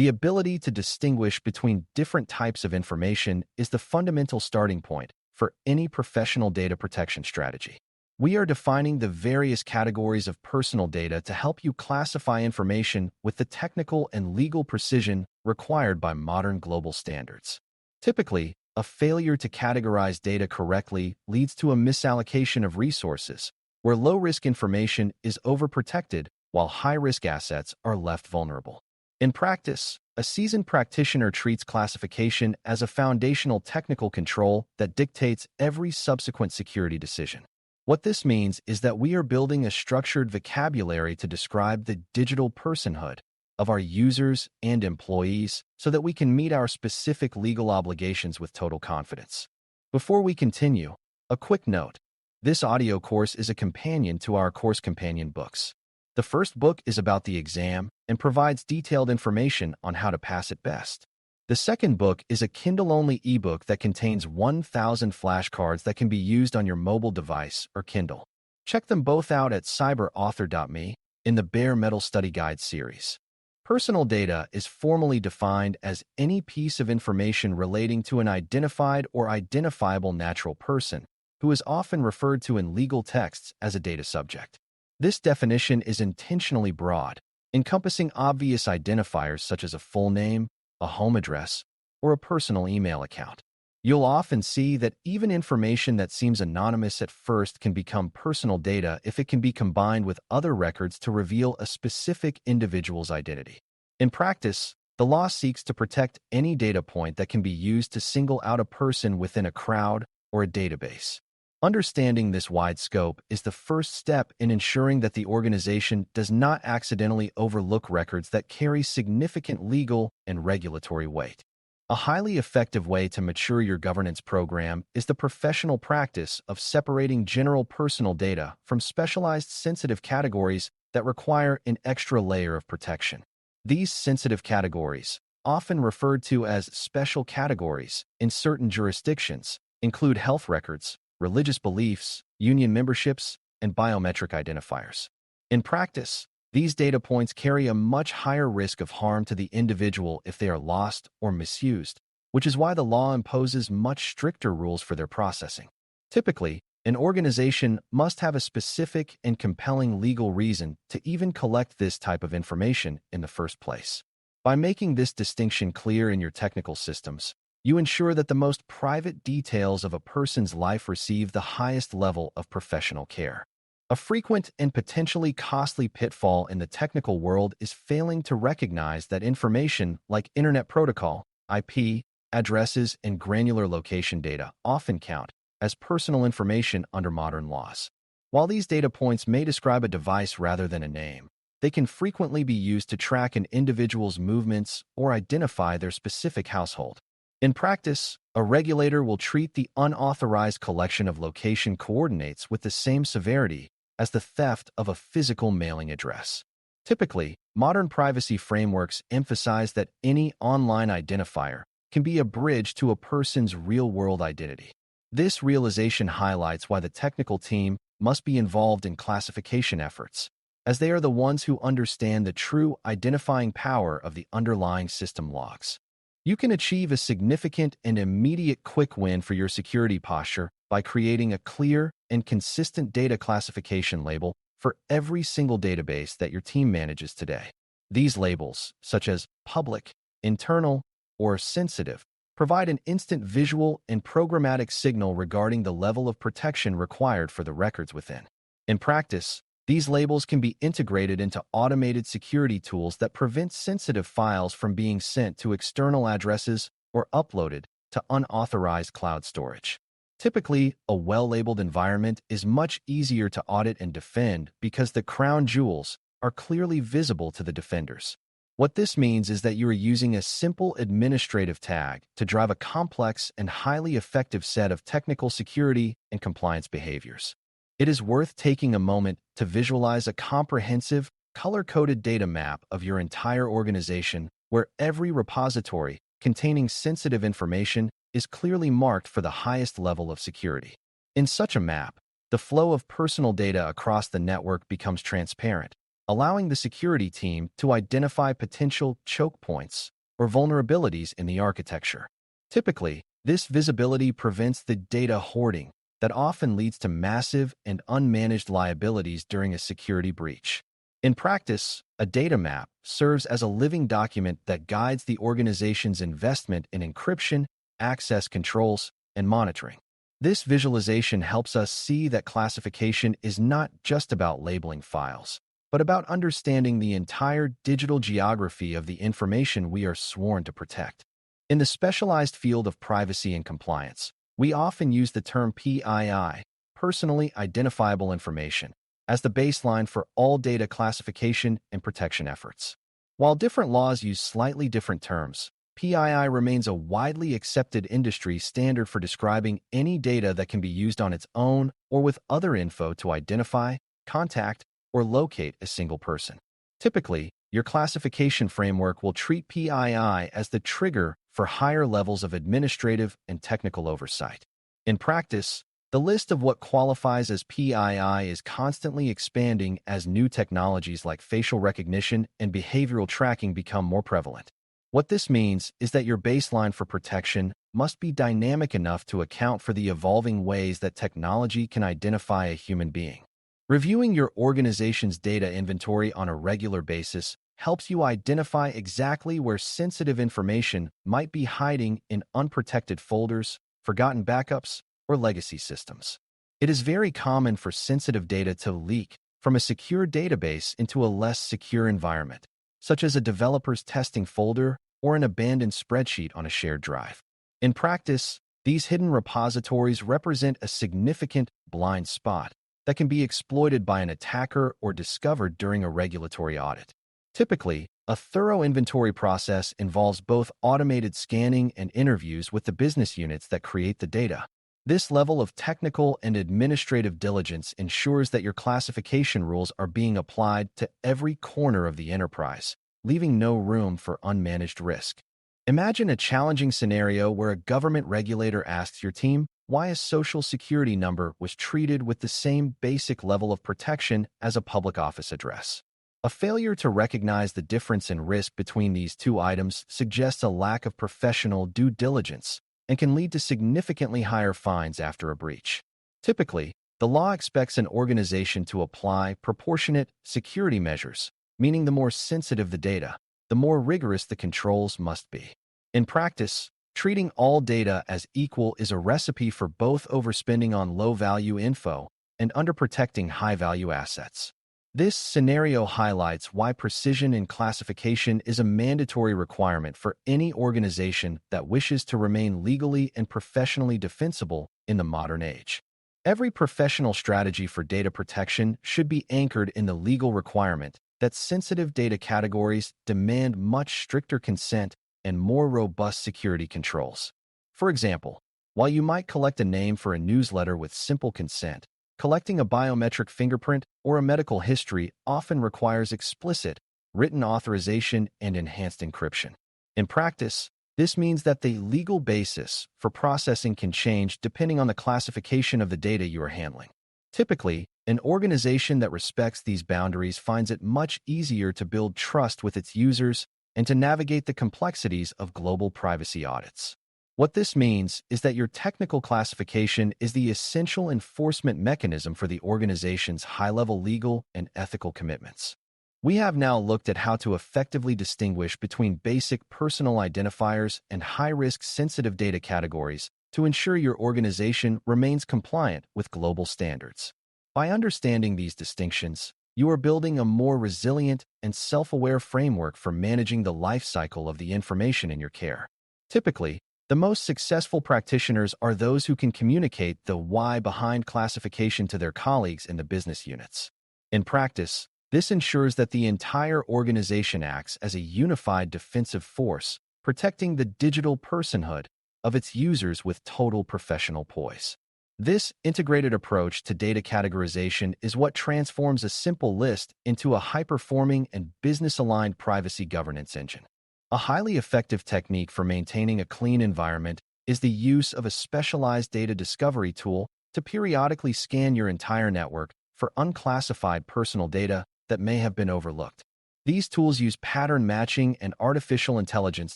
The ability to distinguish between different types of information is the fundamental starting point for any professional data protection strategy. We are defining the various categories of personal data to help you classify information with the technical and legal precision required by modern global standards. Typically, a failure to categorize data correctly leads to a misallocation of resources, where low-risk information is overprotected while high-risk assets are left vulnerable. In practice, a seasoned practitioner treats classification as a foundational technical control that dictates every subsequent security decision. What this means is that we are building a structured vocabulary to describe the digital personhood of our users and employees so that we can meet our specific legal obligations with total confidence. Before we continue, a quick note. This audio course is a companion to our course companion books. The first book is about the exam and provides detailed information on how to pass it best. The second book is a Kindle-only ebook that contains 1,000 flashcards that can be used on your mobile device or Kindle. Check them both out at cyberauthor.me in the Bare Metal Study Guide series. Personal data is formally defined as any piece of information relating to an identified or identifiable natural person, who is often referred to in legal texts as a data subject. This definition is intentionally broad, encompassing obvious identifiers such as a full name, a home address, or a personal email account. You'll often see that even information that seems anonymous at first can become personal data if it can be combined with other records to reveal a specific individual's identity. In practice, the law seeks to protect any data point that can be used to single out a person within a crowd or a database. Understanding this wide scope is the first step in ensuring that the organization does not accidentally overlook records that carry significant legal and regulatory weight. A highly effective way to mature your governance program is the professional practice of separating general personal data from specialized sensitive categories that require an extra layer of protection. These sensitive categories, often referred to as special categories in certain jurisdictions, include health records, religious beliefs, union memberships, and biometric identifiers. In practice, these data points carry a much higher risk of harm to the individual if they are lost or misused, which is why the law imposes much stricter rules for their processing. Typically, an organization must have a specific and compelling legal reason to even collect this type of information in the first place. By making this distinction clear in your technical systems, you ensure that the most private details of a person's life receive the highest level of professional care. A frequent and potentially costly pitfall in the technical world is failing to recognize that information like Internet Protocol, IP, addresses, and granular location data often count as personal information under modern laws. While these data points may describe a device rather than a name, they can frequently be used to track an individual's movements or identify their specific household. In practice, a regulator will treat the unauthorized collection of location coordinates with the same severity as the theft of a physical mailing address. Typically, modern privacy frameworks emphasize that any online identifier can be a bridge to a person's real-world identity. This realization highlights why the technical team must be involved in classification efforts, as they are the ones who understand the true identifying power of the underlying system logs. You can achieve a significant and immediate quick win for your security posture by creating a clear and consistent data classification label for every single database that your team manages today. These labels, such as public, internal, or sensitive, provide an instant visual and programmatic signal regarding the level of protection required for the records within. In practice, these labels can be integrated into automated security tools that prevent sensitive files from being sent to external addresses or uploaded to unauthorized cloud storage. Typically, a well-labeled environment is much easier to audit and defend because the crown jewels are clearly visible to the defenders. What this means is that you are using a simple administrative tag to drive a complex and highly effective set of technical security and compliance behaviors. It is worth taking a moment to visualize a comprehensive, color-coded data map of your entire organization where every repository containing sensitive information is clearly marked for the highest level of security. In such a map, the flow of personal data across the network becomes transparent, allowing the security team to identify potential choke points or vulnerabilities in the architecture. Typically, this visibility prevents the data hoarding that often leads to massive and unmanaged liabilities during a security breach. In practice, a data map serves as a living document that guides the organization's investment in encryption, access controls, and monitoring. This visualization helps us see that classification is not just about labeling files, but about understanding the entire digital geography of the information we are sworn to protect. In the specialized field of privacy and compliance, we often use the term PII, personally identifiable information, as the baseline for all data classification and protection efforts. While different laws use slightly different terms, PII remains a widely accepted industry standard for describing any data that can be used on its own or with other info to identify, contact, or locate a single person. Typically, your classification framework will treat PII as the trigger for higher levels of administrative and technical oversight. In practice, the list of what qualifies as PII is constantly expanding as new technologies like facial recognition and behavioral tracking become more prevalent. What this means is that your baseline for protection must be dynamic enough to account for the evolving ways that technology can identify a human being. Reviewing your organization's data inventory on a regular basis helps you identify exactly where sensitive information might be hiding in unprotected folders, forgotten backups, or legacy systems. It is very common for sensitive data to leak from a secure database into a less secure environment, such as a developer's testing folder or an abandoned spreadsheet on a shared drive. In practice, these hidden repositories represent a significant blind spot that can be exploited by an attacker or discovered during a regulatory audit. Typically, a thorough inventory process involves both automated scanning and interviews with the business units that create the data. This level of technical and administrative diligence ensures that your classification rules are being applied to every corner of the enterprise, leaving no room for unmanaged risk. Imagine a challenging scenario where a government regulator asks your team why a social security number was treated with the same basic level of protection as a public office address. A failure to recognize the difference in risk between these two items suggests a lack of professional due diligence and can lead to significantly higher fines after a breach. Typically, the law expects an organization to apply proportionate security measures, meaning the more sensitive the data, the more rigorous the controls must be. In practice, treating all data as equal is a recipe for both overspending on low-value info and underprotecting high-value assets. This scenario highlights why precision in classification is a mandatory requirement for any organization that wishes to remain legally and professionally defensible in the modern age. Every professional strategy for data protection should be anchored in the legal requirement that sensitive data categories demand much stricter consent and more robust security controls. For example, while you might collect a name for a newsletter with simple consent, collecting a biometric fingerprint or a medical history often requires explicit, written authorization and enhanced encryption. In practice, this means that the legal basis for processing can change depending on the classification of the data you are handling. Typically, an organization that respects these boundaries finds it much easier to build trust with its users and to navigate the complexities of global privacy audits. What this means is that your technical classification is the essential enforcement mechanism for the organization's high-level legal and ethical commitments. We have now looked at how to effectively distinguish between basic personal identifiers and high-risk sensitive data categories to ensure your organization remains compliant with global standards. By understanding these distinctions, you are building a more resilient and self-aware framework for managing the life cycle of the information in your care. Typically, the most successful practitioners are those who can communicate the why behind classification to their colleagues in the business units. In practice, this ensures that the entire organization acts as a unified defensive force, protecting the digital personhood of its users with total professional poise. This integrated approach to data categorization is what transforms a simple list into a high-performing and business-aligned privacy governance engine. A highly effective technique for maintaining a clean environment is the use of a specialized data discovery tool to periodically scan your entire network for unclassified personal data that may have been overlooked. These tools use pattern matching and artificial intelligence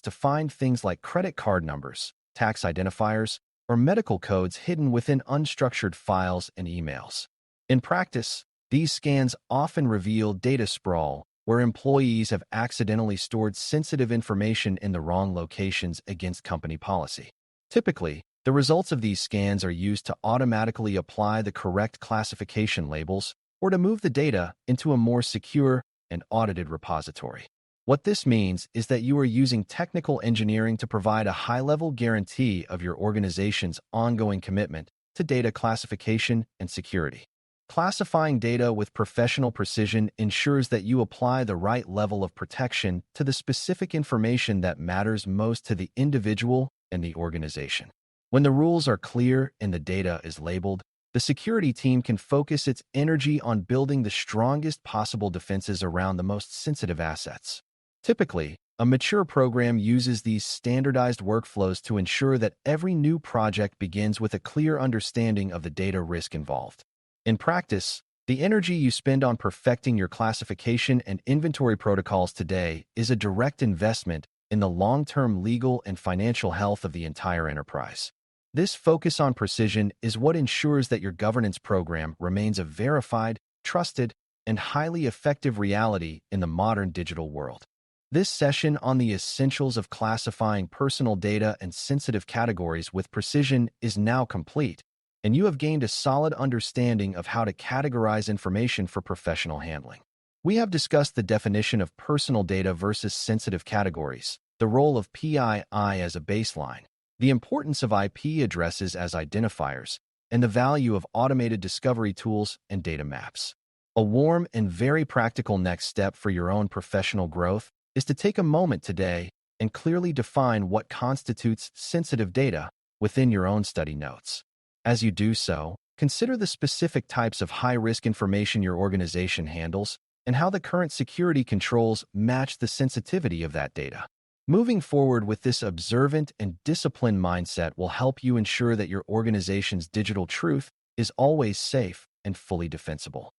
to find things like credit card numbers, tax identifiers, or medical codes hidden within unstructured files and emails. In practice, these scans often reveal data sprawl, where employees have accidentally stored sensitive information in the wrong locations against company policy. Typically, the results of these scans are used to automatically apply the correct classification labels or to move the data into a more secure and audited repository. What this means is that you are using technical engineering to provide a high-level guarantee of your organization's ongoing commitment to data classification and security. Classifying data with professional precision ensures that you apply the right level of protection to the specific information that matters most to the individual and the organization. When the rules are clear and the data is labeled, the security team can focus its energy on building the strongest possible defenses around the most sensitive assets. Typically, a mature program uses these standardized workflows to ensure that every new project begins with a clear understanding of the data risk involved. In practice, the energy you spend on perfecting your classification and inventory protocols today is a direct investment in the long-term legal and financial health of the entire enterprise. This focus on precision is what ensures that your governance program remains a verified, trusted, and highly effective reality in the modern digital world. This session on the essentials of classifying personal data and sensitive categories with precision is now complete, and you have gained a solid understanding of how to categorize information for professional handling. We have discussed the definition of personal data versus sensitive categories, the role of PII as a baseline, the importance of IP addresses as identifiers, and the value of automated discovery tools and data maps. A warm and very practical next step for your own professional growth is to take a moment today and clearly define what constitutes sensitive data within your own study notes. As you do so, consider the specific types of high-risk information your organization handles and how the current security controls match the sensitivity of that data. Moving forward with this observant and disciplined mindset will help you ensure that your organization's digital truth is always safe and fully defensible.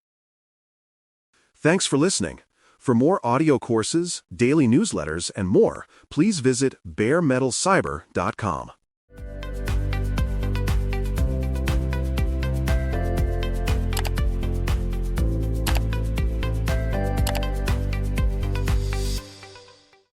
Thanks for listening. For more audio courses, daily newsletters, and more, please visit baremetalcyber.com.